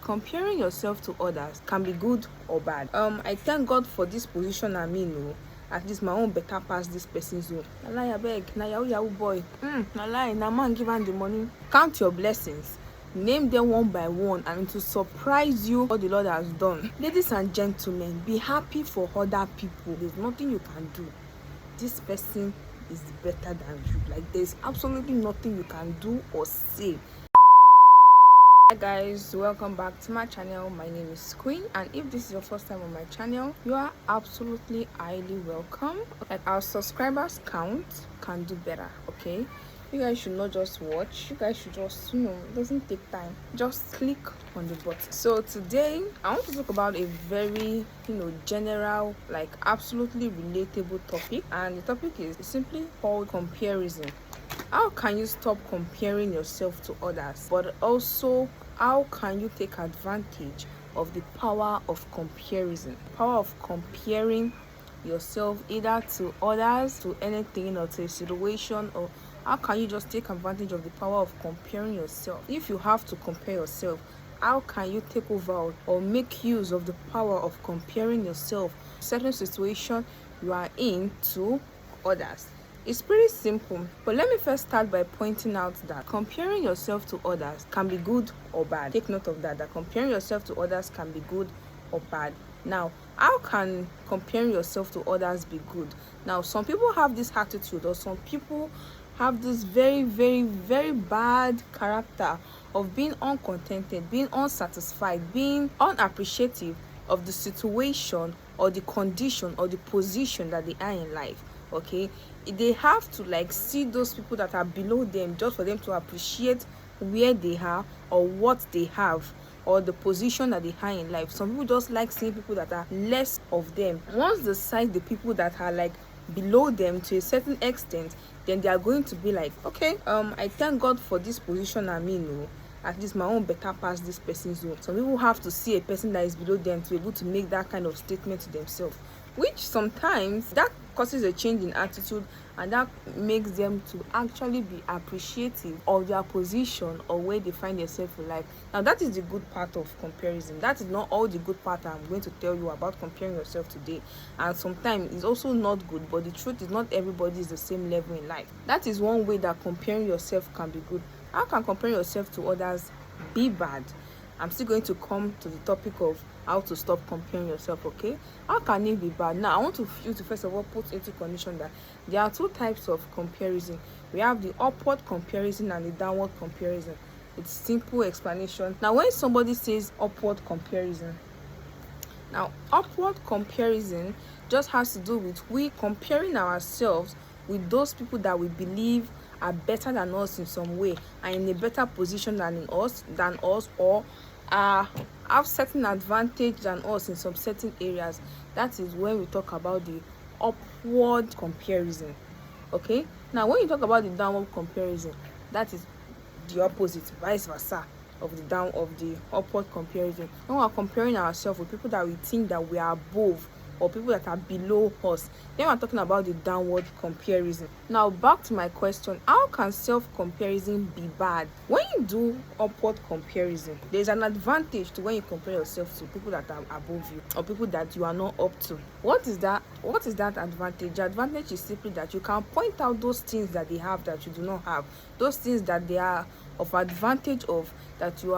comparing yourself to others can be good or bad. I thank God for this position I'm in. No, at least my own better pass this person's own. Na lie abeg, na yahoo boy. Na lie, na man give am the money. Count your blessings. Name them one by one, and to surprise you what the Lord has done. Ladies and gentlemen, be happy for other people. There's nothing you can do. This person is better than you. Like, there's absolutely nothing you can do or say. Hi guys, welcome back to my channel. My name is Queen, and if this is your first time on my channel, you are absolutely highly welcome. Like, our subscribers count can do better, okay? You guys should not just watch, you guys should just, it doesn't take time, just click on the button. So today I want to talk about a very general, like absolutely relatable topic, and the topic is simply called comparison. How can you stop comparing yourself to others, but also how can you take advantage of the power of comparison, power of comparing yourself either to others, to anything, or to a situation, or how can you just take advantage of the power of comparing yourself? If you have to compare yourself, how can you take over or make use of the power of comparing yourself to certain situation you are in to others? It's pretty simple, but let me first start by pointing out that comparing yourself to others can be good or bad. Take note of that comparing yourself to others can be good or bad. Now, how can comparing yourself to others be good? Now, some people have this attitude, or some people have this very, very, very bad character of being uncontented, being unsatisfied, being unappreciative of the situation or the condition or the position that they are in life. Okay, they have to see those people that are below them just for them to appreciate where they are or what they have or the position that they are in life. Some people just like seeing people that are less of them. Once they size the people that are below them to a certain extent, then they are going to be like, okay, I thank God for this position I'm in. No, at least my own better pass this person's own. Some people have to see a person that is below them to be able to make that kind of statement to themselves, which sometimes that causes a change in attitude, and that makes them to actually be appreciative of their position or where they find themselves in life. Now, that is the good part of comparison. That is not all the good part I'm going to tell you about comparing yourself today, and sometimes it's also not good, but the truth is not everybody is the same level in life. That is one way that comparing yourself can be good. How can comparing yourself to others be bad? I'm still going to come to the topic of how to stop comparing yourself, okay? How can it be bad? Now, I want you to first of all put into condition that there are two types of comparison. We have the upward comparison and the downward comparison. It's simple explanation. Now, when somebody says upward comparison, now upward comparison just has to do with we comparing ourselves with those people that we believe are better than us in some way, and in a better position than us, or have certain advantage than us in some certain areas. That is when we talk about the upward comparison. Okay, now when you talk about the downward comparison, that is the opposite, vice versa of the upward comparison. When we are comparing ourselves with people that we think that we are above, or people that are below us, then we're talking about the downward comparison. Now, back to my question, how can self-comparison be bad? When you do upward comparison, there's an advantage to when you compare yourself to people that are above you or people that you are not up to. What is that advantage? The advantage is simply that you can point out those things that they have that you do not have, those things that they are of advantage of that you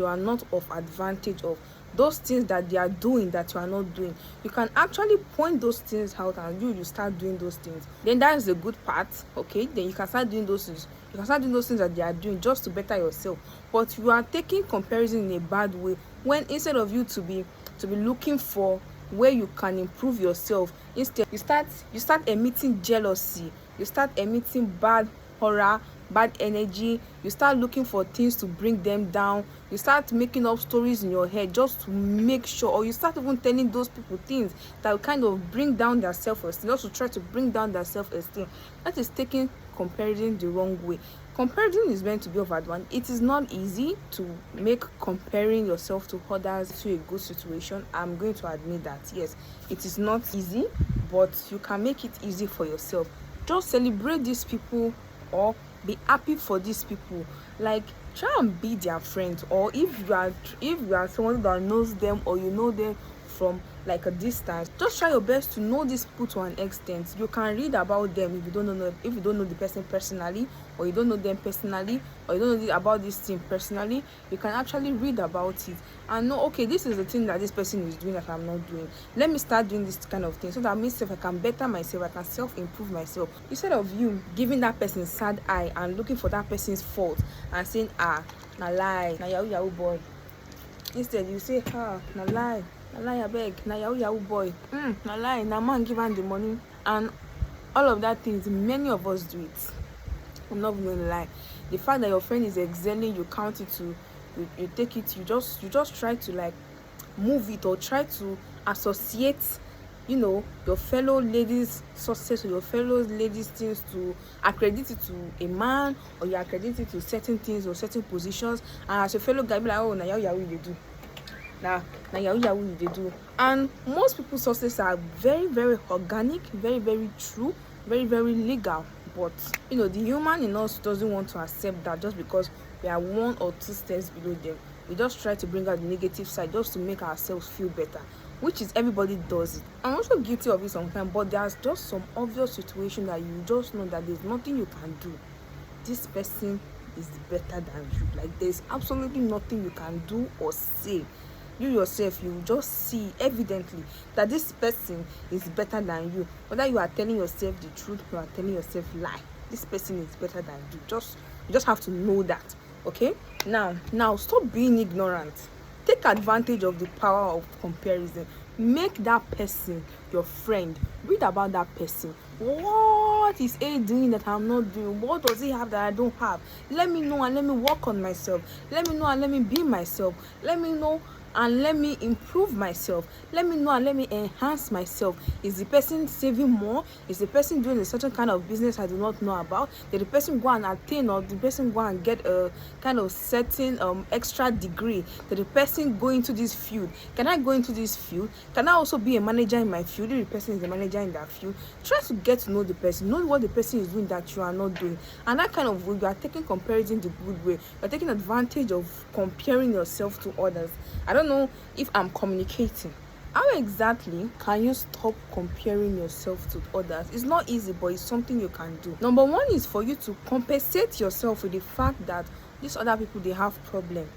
are not of advantage of, those things that they are doing that you are not doing. You can actually point those things out, and you start doing those things. Then that is the good part. Okay, then you can start doing those things. You can start doing those things that they are doing just to better yourself. But you are taking comparison in a bad way, when instead of you to be looking for where you can improve yourself, instead you start emitting jealousy, you start emitting bad aura, bad energy. You start looking for things to bring them down. You start making up stories in your head just to make sure, or you start even telling those people things that will kind of bring down their self-esteem, just to try to bring down their self-esteem. That is taking comparison the wrong way. Comparison is meant to be of advantage. It is not easy to make comparing yourself to others to a good situation. I'm going to admit that, yes, it is not easy, but you can make it easy for yourself. Just celebrate these people, or be happy for these people. Like, try and be their friend. Or if you are someone that knows them, or you know them from like a distance, just try your best to know these people to an extent. You can read about them if you don't know the person personally, or you don't know them personally, or you don't know about this thing personally. You can actually read about it and know, okay, this is the thing that this person is doing that I'm not doing. Let me start doing this kind of thing, so that myself, I can better myself, I can self-improve myself. Instead of you giving that person sad eye and looking for that person's fault and saying, na lie, na yahoo boy. Instead you say, na lie, abeg, na yahoo boy. Na lie, na man give am the money. And all of that things, many of us do it. I'm not going to lie. The fact that your friend is excelling, you count it to, you take it, you just try to like move it, or try to associate, your fellow ladies' success or your fellow ladies' things, to accredit it to a man, or you accredit it to certain things or certain positions. And as your fellow guy, be like, oh, na yahoo they do. Na yahoo they do. And most people's success are very, very organic, very, very true, very, very legal. But the human in us doesn't want to accept that, just because we are 1 or 2 steps below them. We just try to bring out the negative side just to make ourselves feel better, which is, everybody does it. I'm also guilty of it sometimes, but there's just some obvious situation that you just know that there's nothing you can do. This person is better than you. Like, there's absolutely nothing you can do or say. You yourself, you just see evidently that this person is better than you. Whether you are telling yourself the truth, you are telling yourself lie, this person is better than you. You just have to know that. Okay, now stop being ignorant. Take advantage of the power of comparison. Make that person your friend. Read about that person. What is A doing that I'm not doing? What does he have that I don't have? Let me know and let me work on myself. Let me know and let me be myself. Let me know and let me improve myself. Let me know and let me enhance myself. Is the person saving more? Is the person doing a certain kind of business I do not know about? Did the person go and attain, or did the person go and get a kind of certain extra degree? Did the person go into this field? Can I go into this field? Can I also be a manager in my field if the person is a manager in that field? Try to get to know the person. Know what the person is doing that you are not doing. And that kind of way, you are taking comparison the good way. You are taking advantage of comparing yourself to others. I don't know if I'm communicating. How exactly can you stop comparing yourself to others? It's not easy, but it's something you can do. Number 1 is for you to compensate yourself with the fact that these other people, they have problem.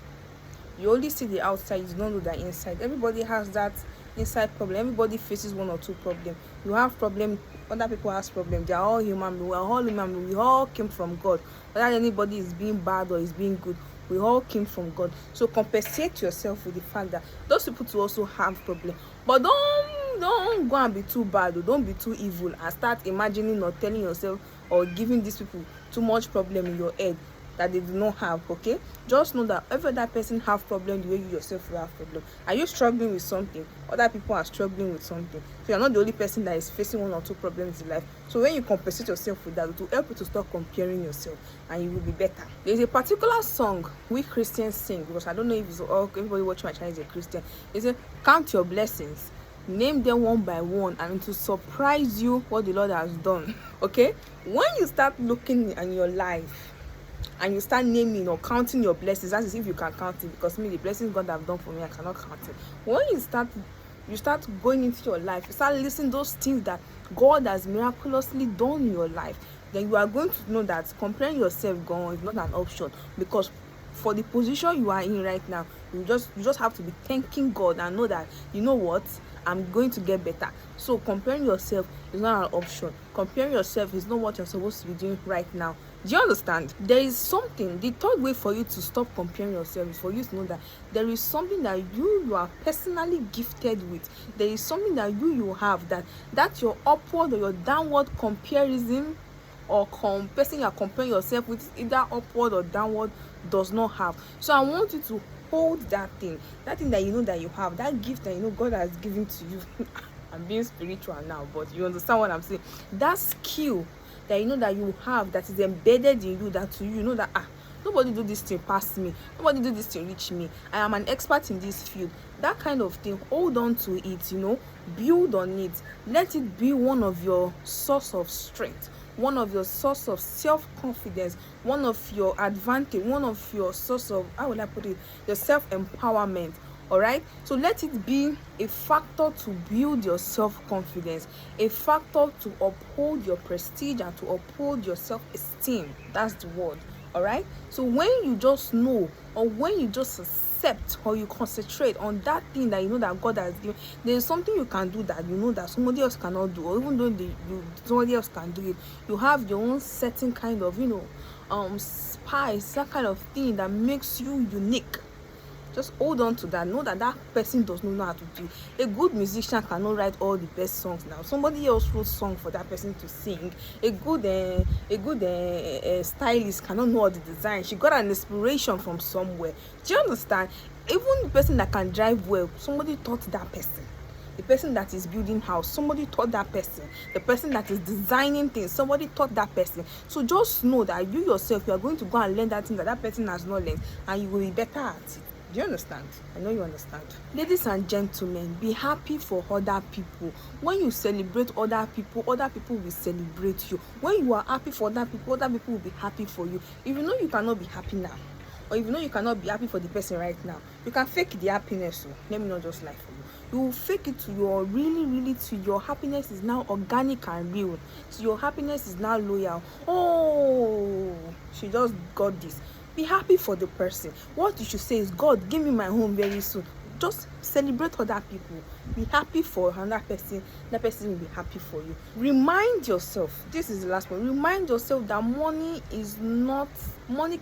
You only see the outside, you don't know the inside. Everybody has that inside problem. Everybody faces 1 or 2 problems. You have problem, other people has problem. They are all human beings. We are all human beings. We all came from God. Whether anybody is being bad or is being good, we all came from God. So compensate yourself with the fact that those people too also have problem. But don't go and be too bad, or don't be too evil and start imagining or telling yourself or giving these people too much problem in your head that they do not have. Okay, just know that every other person have problem the way you yourself will have problem. Are you struggling with something? Other people are struggling with something. So you're not the only person that is facing 1 or 2 problems in life. So when you compensate yourself with that, it will help you to stop comparing yourself, and you will be better. There's a particular song we Christians sing, because I don't know if it's all everybody watching my channel is a Christian. It's a count your blessings, name them 1 by 1, and to surprise you what the Lord has done. Okay, when you start looking in your life and you start naming or counting your blessings, that's as if you can count it, because me, the blessings God have done for me, I cannot count it. When you start going into your life, you start listing those things that God has miraculously done in your life, then you are going to know that comparing yourself is not an option. Because for the position you are in right now, you just have to be thanking God and know that, you know what, I'm going to get better. So comparing yourself is not an option. Comparing yourself is not what you're supposed to be doing right now. Do you understand? There is something. The third way for you to stop comparing yourself is for you to know that there is something that you are personally gifted with. There is something that you have that your upward or your downward comparison or person you are comparing yourself with, either upward or downward, does not have. So I want you to hold that thing that you know that you have, that gift that you know God has given to you. I'm being spiritual now, but you understand what I'm saying. That skill that you know that you have, that is embedded in you, that to you know that nobody do this thing past me, nobody do this thing reach me, I am an expert in this field. That kind of thing, hold on to it, build on it. Let it be one of your source of strength, one of your source of self-confidence, one of your advantage, one of your source of, how will I put it, your self-empowerment. All right, so let it be a factor to build your self-confidence, a factor to uphold your prestige and to uphold your self-esteem. That's the word. All right, so when you just know, or when you just accept, or you concentrate on that thing that you know that God has given, there's something you can do that you know that somebody else cannot do, or even though somebody else can do it, you have your own certain kind of, spice, that kind of thing that makes you unique. Just hold on to that. Know that that person does not know how to do. A good musician cannot write all the best songs now. Somebody else wrote song for that person to sing. A good stylist cannot know all the design. She got an inspiration from somewhere. Do you understand? Even the person that can drive well, somebody taught that person. The person that is building house, somebody taught that person. The person that is designing things, somebody taught that person. So just know that you yourself, you are going to go and learn that thing that that person has not learned, and you will be better at it. Do you understand? I know you understand. Ladies and gentlemen, be happy for other people. When you celebrate other people will celebrate you. When you are happy for other people will be happy for you. If you know you cannot be happy now, or if you know you cannot be happy for the person right now, you can fake the happiness. So let me not just lie for you. You will fake it to your to your happiness is now organic and real. So your happiness is now loyal. Oh, she just got this. Be happy for the person. What you should say is, God, give me my home very soon. Just celebrate other people. Be happy for another person. That person will be happy for you. Remind yourself, this is the last one. Remind yourself that money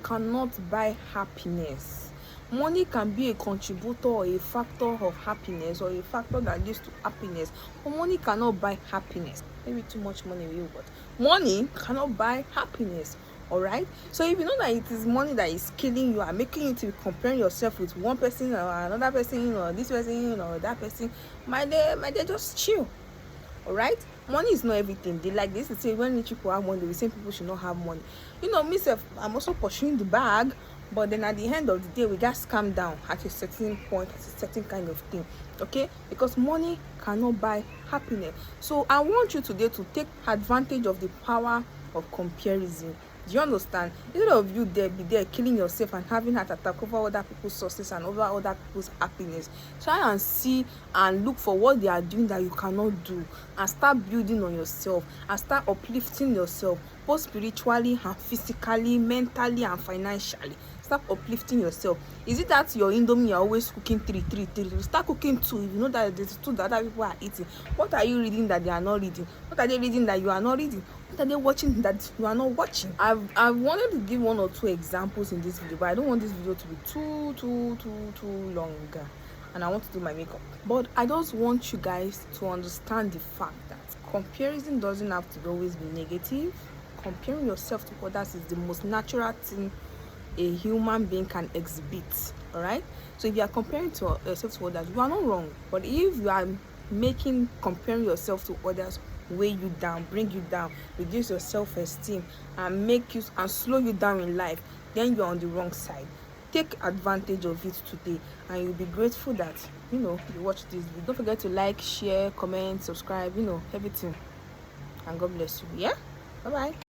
cannot buy happiness. Money can be a contributor or a factor of happiness, or a factor that leads to happiness, but money cannot buy happiness. Maybe too much money will, but money cannot buy happiness. All right, so if you know that it is money that is killing you and making you to be comparing yourself with one person or another person, or this person or that person, my dear, just chill. All right, money is not everything. They like this to say, when rich people have money, the same people should not have money. Myself, I'm also pursuing the bag, but then at the end of the day, we just calm down at a certain point, at a certain kind of thing. Okay, because money cannot buy happiness. So I want you today to take advantage of the power of comparison. Do you understand? Instead of you be there killing yourself and having heart attack over other people's sources and over other people's happiness, try and see and look for what they are doing that you cannot do, and start building on yourself, and start uplifting yourself, both spiritually and physically, mentally and financially. Start uplifting yourself. Is it that your indomie you're always cooking three? Start cooking two. If you know that there's two that other people are eating, what are you reading that they are not reading? What are they reading that you are not reading? What are they watching that you are not watching? I wanted to give one or two examples in this video, but I don't want this video to be too long, and I want to do my makeup. But I just want you guys to understand the fact that comparison doesn't have to always be negative. Comparing yourself to others is the most natural thing a human being can exhibit. All right, so if you are comparing to yourself to others, you are not wrong. But if you are making comparing yourself to others weigh you down, bring you down, reduce your self-esteem, and slow you down in life, then you're on the wrong side. Take advantage of it today, and you'll be grateful that you watch this video. Don't forget to like, share, comment, subscribe, everything. And God bless you. Yeah, bye bye.